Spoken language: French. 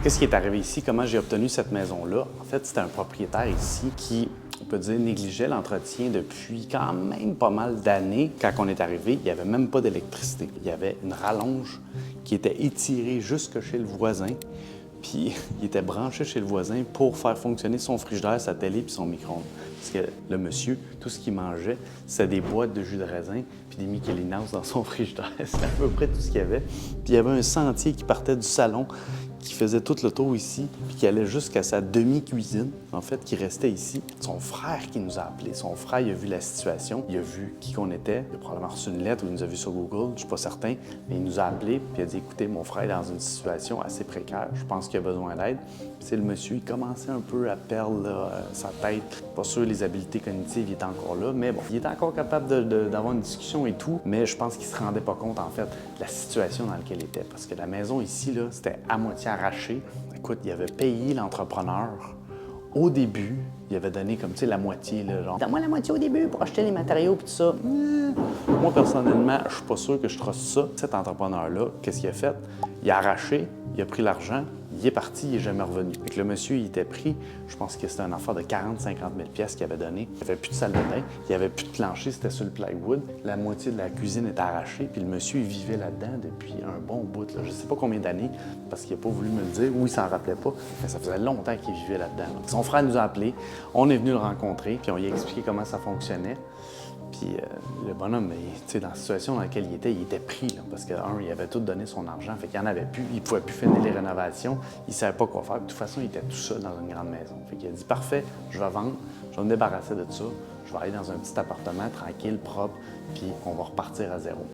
Qu'est-ce qui est arrivé ici? Comment j'ai obtenu cette maison-là? En fait, c'était un propriétaire ici qui, on peut dire, négligeait l'entretien depuis quand même pas mal d'années. Quand on est arrivé, il n'y avait même pas d'électricité. Il y avait une rallonge qui était étirée jusque chez le voisin. Puis il était branché chez le voisin pour faire fonctionner son frigidaire, sa télé puis son micro-ondes. Parce que le monsieur, tout ce qu'il mangeait, c'était des boîtes de jus de raisin puis des Michelinas dans son frigidaire. C'était à peu près tout ce qu'il y avait. Puis il y avait un sentier qui partait du salon, qui faisait tout le tour ici, puis qui allait jusqu'à sa demi-cuisine, en fait, qui restait ici. Son frère qui nous a appelés. Son frère, il a vu la situation, il a vu qui qu'on était. Il a probablement reçu une lettre ou il nous a vu sur Google, je suis pas certain. Mais il nous a appelés, puis il a dit, écoutez, mon frère est dans une situation assez précaire. Je pense qu'il a besoin d'aide. Puis c'est le monsieur, il commençait un peu à perdre là, sa tête. Pas sûr, les habiletés cognitives, il était encore là, mais bon, il était encore capable d'avoir une discussion et tout. Mais je pense qu'il se rendait pas compte, en fait, de la situation dans laquelle il était. Parce que la maison ici, là, c'était à moitié arraché. Écoute, il avait payé l'entrepreneur. Au début, il avait donné comme, tu sais, la moitié, là, genre, donne-moi la moitié au début pour acheter les matériaux puis tout ça. Moi, personnellement, je suis pas sûr que je trosse ça. Cet entrepreneur-là, qu'est-ce qu'il a fait? Il a arraché, il a pris l'argent, il est parti, il n'est jamais revenu. Fait que le monsieur, il était pris, je pense que c'était un affaire de 40-50 000 pièces qu'il avait donné. Il n'y avait plus de salle de bain, il n'y avait plus de plancher, c'était sur le plywood. La moitié de la cuisine était arrachée, puis le monsieur, il vivait là-dedans depuis un bon bout. Là. Je ne sais pas combien d'années, parce qu'il n'a pas voulu me le dire, ou il s'en rappelait pas, mais ça faisait longtemps qu'il vivait là-dedans. Là. Son frère nous a appelés, on est venu le rencontrer, puis on lui a expliqué comment ça fonctionnait. Puis le bonhomme, tu sais, dans la situation dans laquelle il était pris, là, parce que, il avait tout donné son argent, fait qu'il en avait plus, il ne pouvait plus finir les rénovations, il ne savait pas quoi faire. De toute façon, il était tout seul dans une grande maison. Fait qu'il a dit, parfait, je vais vendre, je vais me débarrasser de ça, je vais aller dans un petit appartement tranquille, propre, puis on va repartir à zéro.